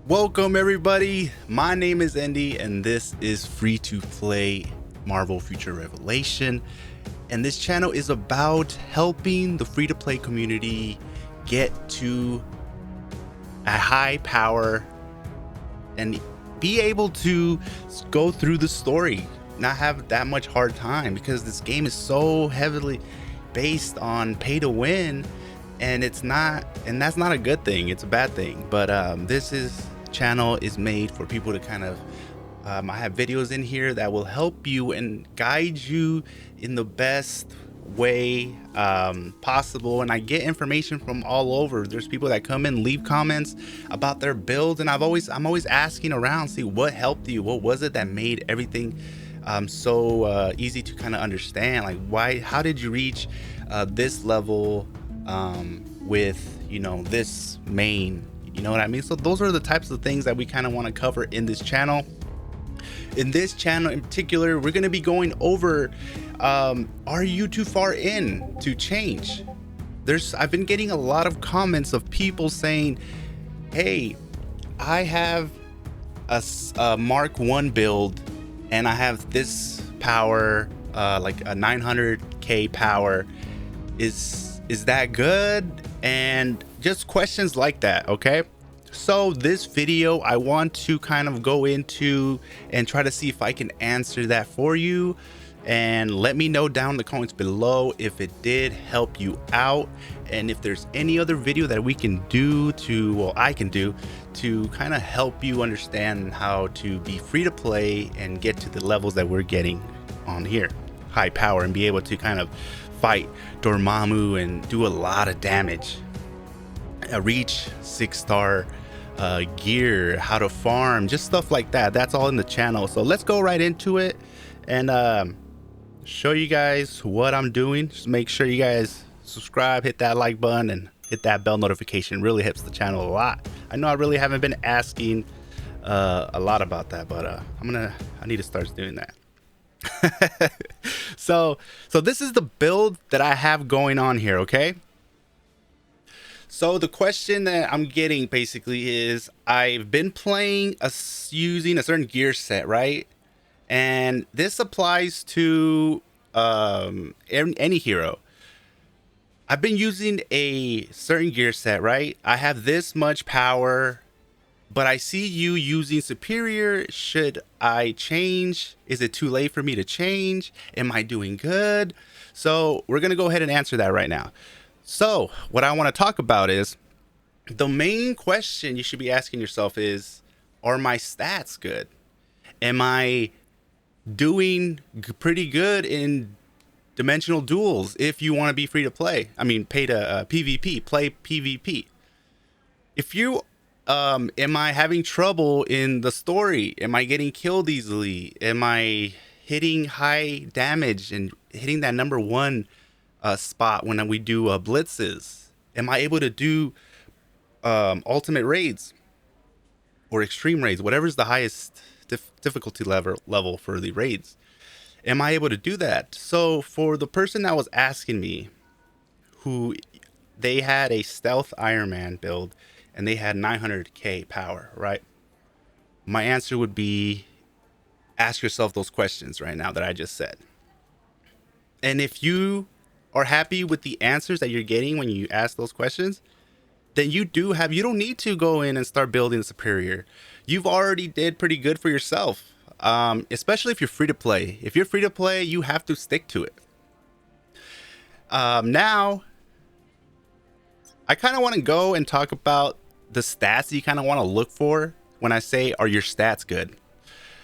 Welcome everybody, my name is Andy and this is free to play Marvel Future Revelation, and this channel is about helping the free to play community get to a high power and be able to go through the story, not have that much hard time, because this game is so heavily based on pay to win, and that's not a good thing, it's a bad thing. But this channel is made for people to kind of I have videos in here that will help you and guide you in the best way possible, and I get information from all over. There's people that come in, leave comments about their builds, and I'm always asking around, see what helped you, what was it that made everything so easy to kind of understand, like how did you reach this level with, you know, this main, you know what I mean? So those are the types of things that we kind of want to cover in this channel. In this channel in particular, we're going to be going over are you too far in to change? I've been getting a lot of comments of people saying, hey, I have a Mark 1 build and I have this power, like a 900k power. Is that good? And just questions like that. Okay, so this video I want to kind of go into and try to see if I can answer that for you, and let me know down in the comments below if it did help you out, and if there's any other video that we can do to, well, I can do to kind of help you understand how to be free to play and get to the levels that we're getting on here, high power, and be able to kind of fight Dormammu and do a lot of damage, reach 6-star gear, how to farm, just stuff like that. That's all in the channel. So let's go right into it and show you guys what I'm doing. Just make sure you guys subscribe, hit that like button, and hit that bell notification. It really helps the channel a lot. I know I really haven't been asking a lot about that, but I need to start doing that. so this is the build that I have going on here. Okay, so the question that I'm getting basically is, I've been playing using a certain gear set, right? And this applies to any hero. I've been using a certain gear set, right? I have this much power, but I see you using superior. Should I change? Is it too late for me to change? Am I doing good? So we're going to go ahead and answer that right now. So what I want to talk about is, the main question you should be asking yourself is, are my stats good? Am I doing pretty good in dimensional duels? If you want to be free to play, I mean, pay to PvP, play PvP. If you am I having trouble in the story? Am I getting killed easily? Am I hitting high damage and hitting that number 1 spot when we do blitzes? Am I able to do ultimate raids or extreme raids, whatever's the highest difficulty level for the raids? Am I able to do that? So for the person that was asking me, who they had a stealth Iron Man build and they had 900k power, right? My answer would be, ask yourself those questions right now that I just said. And if you are happy with the answers that you're getting when you ask those questions, then you don't need to go in and start building superior. You've already did pretty good for yourself, especially if you're free to play. If you're free to play, you have to stick to it. Now, I kind of want to go and talk about the stats that you kind of want to look for when I say, are your stats good?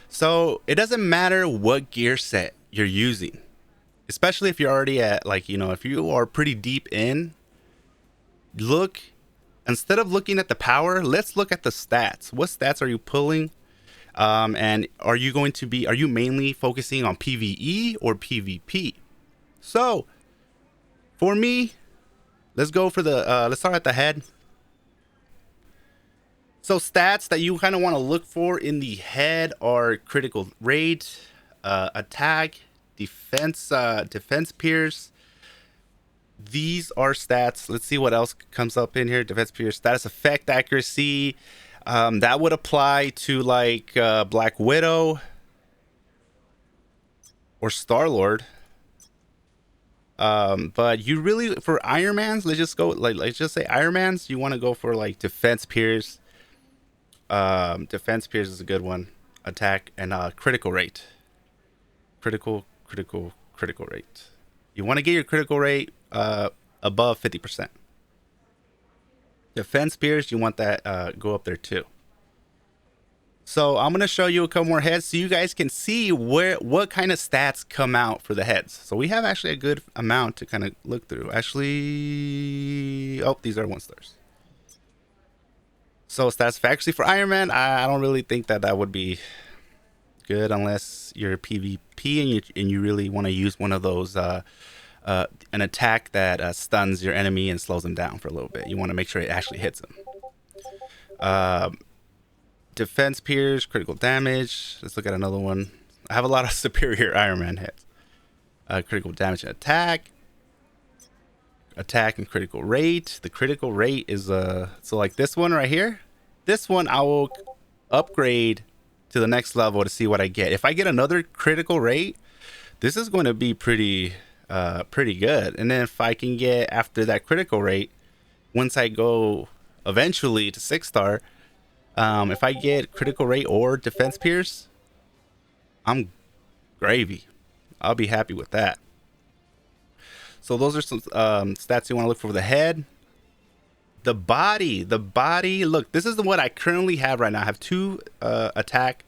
So it doesn't matter what gear set you're using, especially if you're already at, like, you know, if you are pretty deep in, instead of looking at the power, let's look at the stats. What stats are you pulling? And are you mainly focusing on PvE or PvP? So for me, let's go for let's start at the head. So stats that you kind of want to look for in the head are critical rate, attack, defense pierce. These are stats. Let's see what else comes up in here. Defense pierce, status effect accuracy, That would apply to like Black Widow or Star-Lord. But you really, for Iron Man's, let's just go like, let's just say Iron Man's, you want to go for like Defense Pierce. Defense Pierce is a good one. Attack and critical rate. Critical rate. You want to get your critical rate above 50%. Defense Pierce, you want that go up there too. So I'm gonna show you a couple more heads so you guys can see what kind of stats come out for the heads. So we have actually a good amount to kind of look through. Actually, oh, these are 1-stars. So stats actually for Iron Man, I don't really think that would be good unless you're PvP and you really want to use one of those an attack that stuns your enemy and slows them down for a little bit. You want to make sure it actually hits them. Defense Pierce, critical damage. Let's look at another one. I have a lot of superior Iron Man hits. Critical damage and attack. Attack and critical rate. The critical rate is so like this one right here. This one I will upgrade to the next level to see what I get. If I get another critical rate, this is going to be pretty good. And then if I can get after that critical rate, once I go eventually to 6-star, if I get critical rate or defense pierce, I'm gravy. I'll be happy with that. So those are some stats you want to look for the head. The body, look, this is the one I currently have right now. I have 2 attack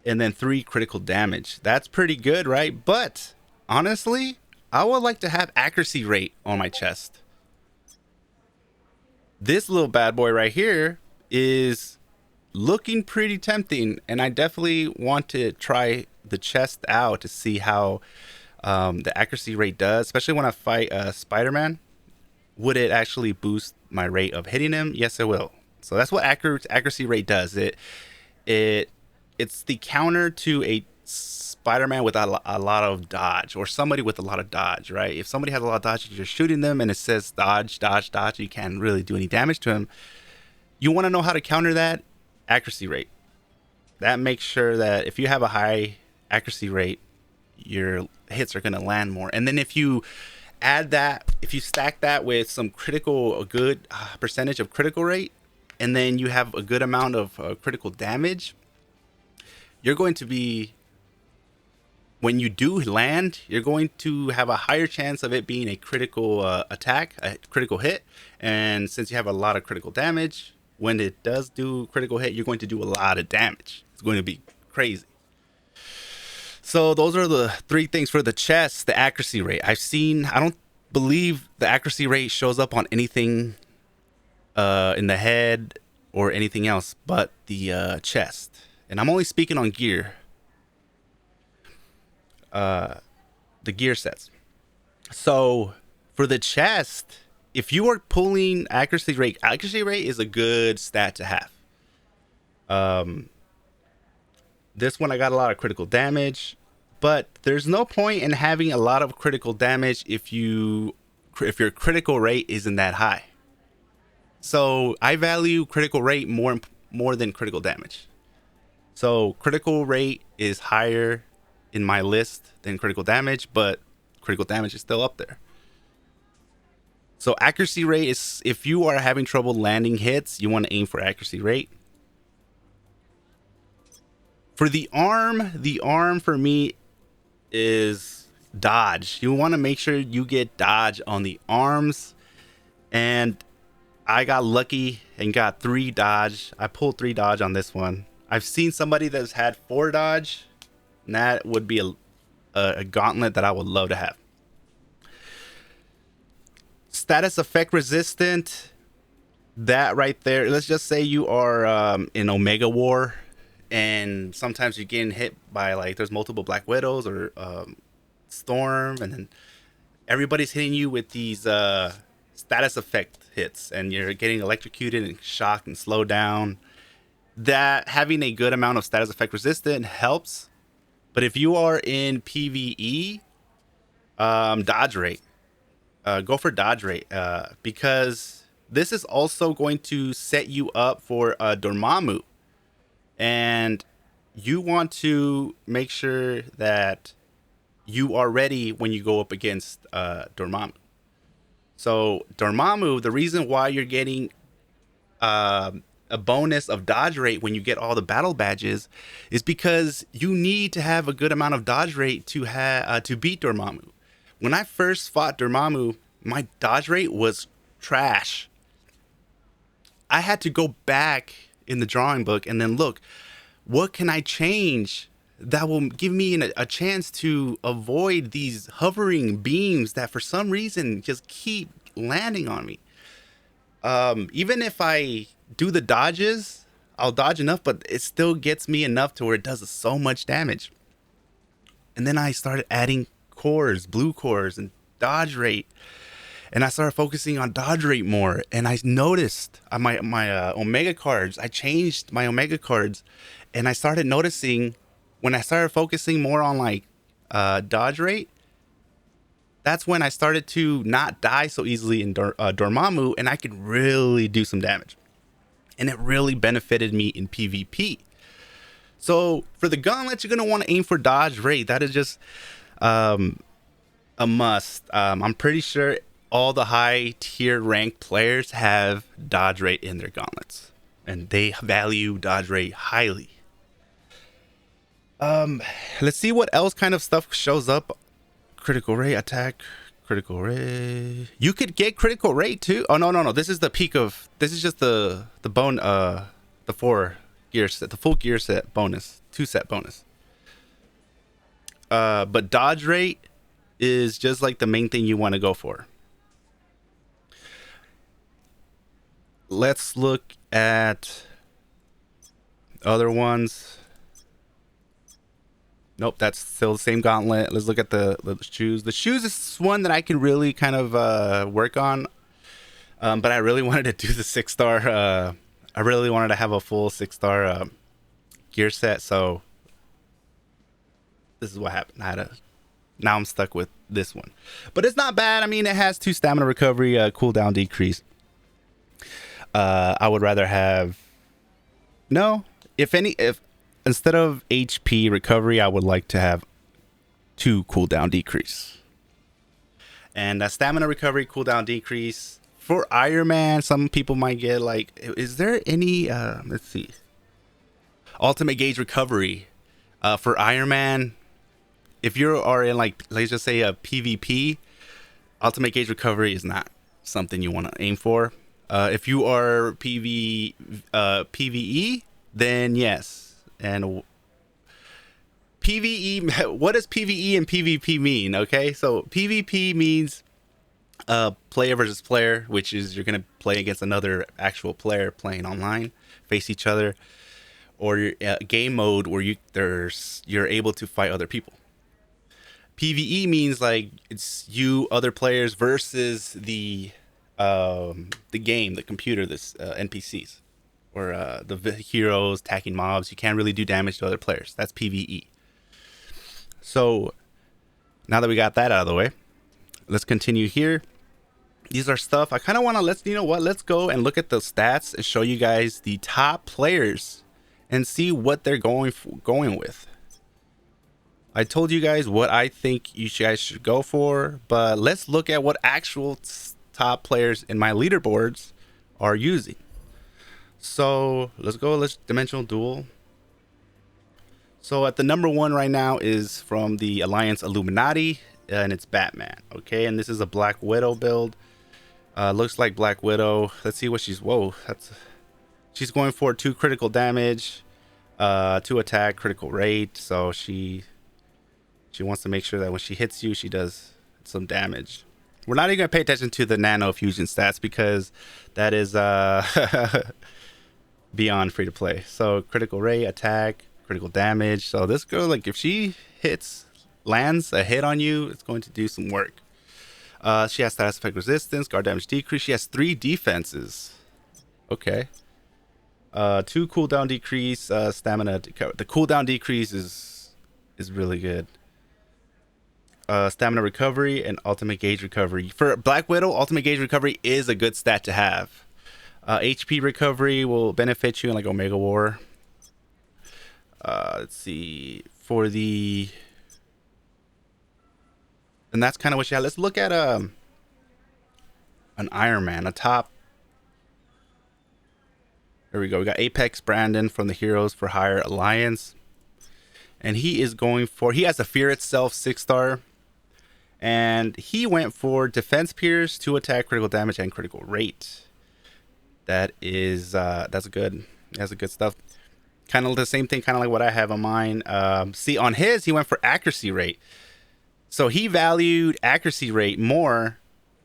and then 3 critical damage. That's pretty good, right? But honestly, I would like to have accuracy rate on my chest. This little bad boy right here is looking pretty tempting, and I definitely want to try the chest out to see how the accuracy rate does, especially when I fight Spider-Man. Would it actually boost my rate of hitting him? Yes, it will. So that's what accuracy rate does. It's the counter to a Spider-Man with a lot of dodge, or somebody with a lot of dodge, right? If somebody has a lot of dodge, you're shooting them and it says dodge, dodge, dodge, you can't really do any damage to him. You want to know how to counter that? Accuracy rate. That makes sure that if you have a high accuracy rate, your hits are going to land more. And then if you add that, if you stack that with some a good percentage of critical rate, and then you have a good amount of critical damage, you're going to be, when you do land, you're going to have a higher chance of it being a critical attack, a critical hit. And since you have a lot of critical damage, when it does do critical hit, you're going to do a lot of damage. It's going to be crazy. So those are the 3 things for the chest. The accuracy rate. I don't believe the accuracy rate shows up on anything in the head or anything else but the chest. And I'm only speaking on gear. The gear sets. So for the chest, if you are pulling accuracy rate is a good stat to have. This one I got a lot of critical damage, but there's no point in having a lot of critical damage if your critical rate isn't that high. So I value critical rate more than critical damage. So critical rate is higher in my list than critical damage, but critical damage is still up there. So accuracy rate is, if you are having trouble landing hits, you want to aim for accuracy rate. For the arm for me is dodge. You want to make sure you get dodge on the arms. And I got lucky and got 3 dodge. I pulled 3 dodge on this one. I've seen somebody that's had 4 dodge, and that would be a gauntlet that I would love to have. Status effect resistant, that right there. Let's just say you are in Omega War, and sometimes you're getting hit by, like, there's multiple Black Widows or Storm, and then everybody's hitting you with these status effect hits, and you're getting electrocuted and shocked and slowed down. That having a good amount of status effect resistant helps. But if you are in PvE, dodge rate. Go for dodge rate, because this is also going to set you up for Dormammu, and you want to make sure that you are ready when you go up against Dormammu. So Dormammu, the reason why you're getting a bonus of dodge rate when you get all the battle badges is because you need to have a good amount of dodge rate to beat Dormammu. When I first fought Dormammu, my dodge rate was trash. I had to go back in the drawing book and then look, what can I change that will give me a chance to avoid these hovering beams that for some reason just keep landing on me. Even if I do the dodges, I'll dodge enough, but it still gets me enough to where it does so much damage. And then I started adding cores, blue cores, and dodge rate. And I started focusing on dodge rate more. And I noticed my Omega cards, I changed my Omega cards. And I started noticing when I started focusing more on like dodge rate, that's when I started to not die so easily in Dormammu, and I could really do some damage. And it really benefited me in PvP. So for the gauntlets, you're going to want to aim for dodge rate. That is just a must. I'm pretty sure all the high tier ranked players have dodge rate in their gauntlets, and they value dodge rate highly. Let's see what else kind of stuff shows up. Critical rate, attack, critical rate. You could get critical rate too. Oh no. This is the peak of. This is just the bone. The 4 gear set, the full gear set bonus, 2 set bonus. But dodge rate is just like the main thing you want to go for. Let's look at other ones. Nope, that's still the same gauntlet. Let's look at the shoes. The shoes is one that I can really kind of work on. But I really wanted to do the 6-star. I really wanted to have a full 6-star gear set. So this is what happened. Now I'm stuck with this one. But it's not bad. I mean, it has 2 stamina recovery, cooldown decrease. I would rather have... No. If instead of HP recovery, I would like to have 2 cooldown decrease. And a stamina recovery, cooldown decrease. For Iron Man, some people might get like, is there any, let's see. Ultimate gauge recovery. For Iron Man, if you are in like, let's just say a PvP, ultimate gauge recovery is not something you want to aim for. If you are PvE, then yes. And PvE, what does PvE and PvP mean? Okay, so PvP means player versus player, which is you're gonna play against another actual player playing online, face each other, or game mode where you're able to fight other people. PvE means like it's you, other players versus the game, the computer, this NPCs. Or the heroes attacking mobs. You can't really do damage to other players. That's PvE. So now that we got that out of the way, let's continue here. These are stuff I kind of want to let's go and look at the stats and show you guys the top players and see what they're going with. I told you guys what I think you guys should go for, but let's look at what actual top players in my leaderboards are using. So let's dimensional duel. So at the number 1 right now is from the Alliance Illuminati, and it's Batman. Okay, and this is a Black Widow build. Looks like Black Widow. Let's see what she's. Whoa, she's going for 2 critical damage, 2 attack, critical rate. So she wants to make sure that when she hits you, she does some damage. We're not even gonna pay attention to the nano fusion stats because that is beyond free to play. So critical rate, attack, critical damage. So this girl, like if she lands a hit on you, it's going to do some work. She has status effect resistance, guard damage decrease. She has 3 defenses. Okay. 2 cooldown decrease, stamina. The cooldown decrease is really good. stamina recovery, and ultimate gauge recovery. For Black Widow, ultimate gauge recovery is a good stat to have. HP recovery will benefit you in like Omega War. Let's see, for the, and that's kind of what you have. Let's look at an Iron Man, a top. There we go. We got Apex Brandon from the Heroes for Hire Alliance, and he is going for, he has a Fear Itself 6-star, and he went for defense pierce, 2 attack, critical damage, and critical rate. That is that's good. That's a good stuff. Kind of the same thing, kind of like what I have on mine. See, on his, he went for accuracy rate. So he valued accuracy rate more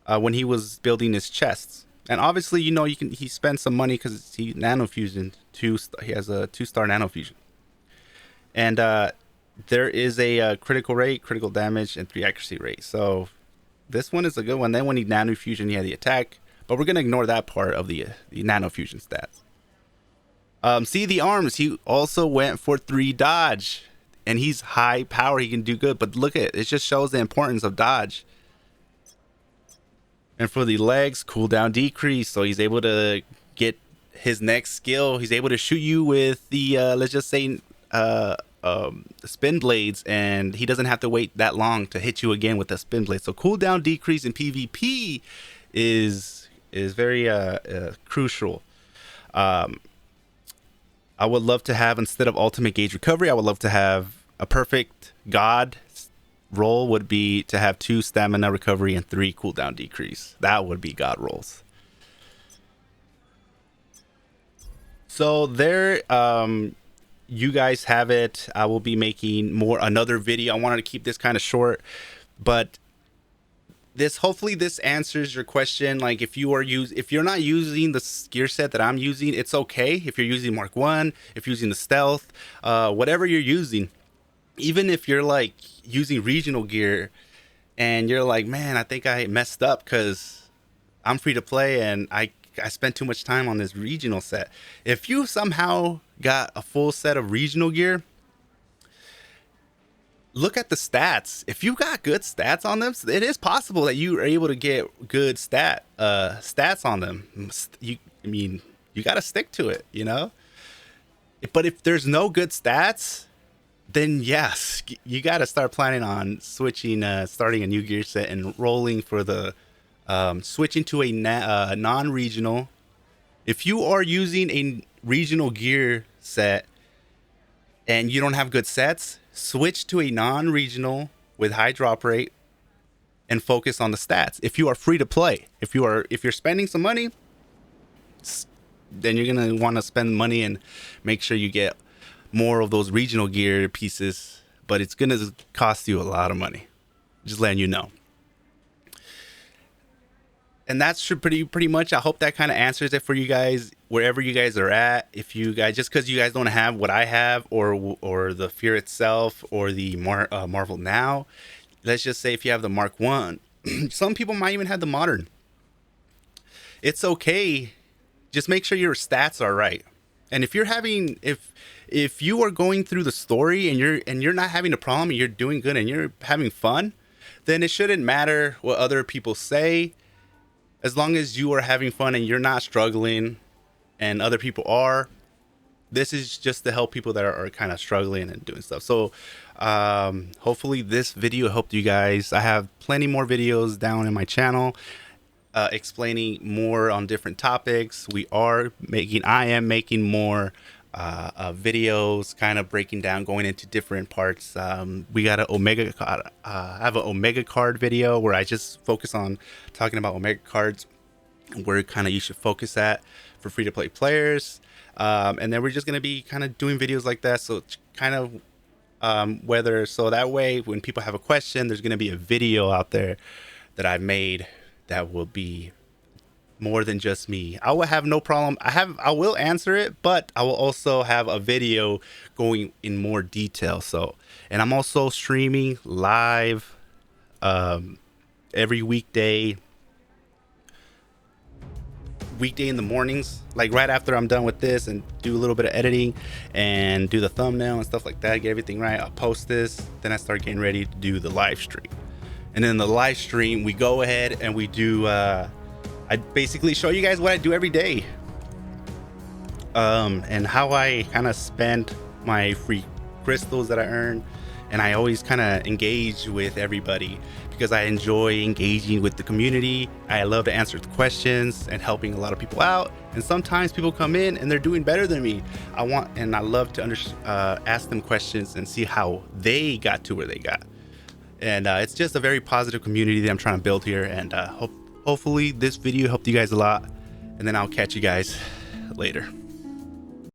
when he was building his chests. And obviously, you know, he spent some money because he nanofusion. He has a 2-star nanofusion. And there is a critical rate, critical damage, and 3 accuracy rate. So this one is a good one. Then when he nanofusion, he had the attack. But we're going to ignore that part of the nanofusion stats. See the arms. He also went for 3 dodge. And he's high power. He can do good. But look at it. It just shows the importance of dodge. And for the legs, cooldown decrease. So he's able to get his next skill. He's able to shoot you with the, let's just say, spin blades. And he doesn't have to wait that long to hit you again with the spin blade. So cooldown decrease in PvP is very crucial. I would love to have, instead of ultimate gauge recovery, I would love to have a perfect god roll would be to have 2 stamina recovery and 3 cooldown decrease. That would be god rolls. So there, you guys have it. I will be making another video. I wanted to keep this kind of short, but hopefully this answers your question. Like if you're not using the gear set that I'm using, it's okay. If you're using Mark 1, if you're using the stealth, whatever you're using, even if you're like using regional gear and you're like, man, I think I messed up because I'm free to play and I spent too much time on this regional set. If you somehow got a full set of regional gear, look at the stats. If you got good stats on them, it is possible that you are able to get good stats on them. You got to stick to it, you know? But if there's no good stats, then yes, you got to start planning on switching, starting a new gear set and rolling for the switching to a non-regional. If you are using a regional gear set and you don't have good sets, switch to a non-regional with high drop rate and focus on the stats. If you are free to play, if you're spending some money, then you're going to want to spend money and make sure you get more of those regional gear pieces, but it's going to cost you a lot of money. Just letting you know. And that's pretty much. I hope that kind of answers it for you guys, wherever you guys are at. If you guys, just because you guys don't have what I have, or the Fear Itself, or the Marvel Now, let's just say if you have the Mark 1, some people might even have the Modern. It's okay. Just make sure your stats are right. And if you're having, if you are going through the story and you're not having a problem, and you're doing good and you're having fun, then it shouldn't matter what other people say. As long as you are having fun and you're not struggling and other people are, this is just to help people that are kind of struggling and doing stuff. So hopefully this video helped you guys. I have plenty more videos down in my channel explaining more on different topics. I am making more videos, kind of breaking down, going into different parts. We got an Omega, I have an Omega card video where I just focus on talking about Omega cards, where kind of you should focus at for free to play players. And then we're just going to be kind of doing videos like that. So it's kind of so that way when people have a question, there's going to be a video out there that I've made that will be more than just me. I will have no problem. I will answer it, but I will also have a video going in more detail. So, and I'm also streaming live every weekday in the mornings, like right after I'm done with this and do a little bit of editing and do the thumbnail and stuff like that, get everything right. I'll post this, then I start getting ready to do the live stream. And then the live stream, we go ahead and we do, I basically show you guys what I do every day. And how I kind of spend my free crystals that I earn. And I always kind of engage with everybody because I enjoy engaging with the community. I love to answer the questions and helping a lot of people out. And sometimes people come in and they're doing better than me. I love to ask them questions and see how they got to where they got. And it's just a very positive community that I'm trying to build here. And hopefully this video helped you guys a lot. And then I'll catch you guys later.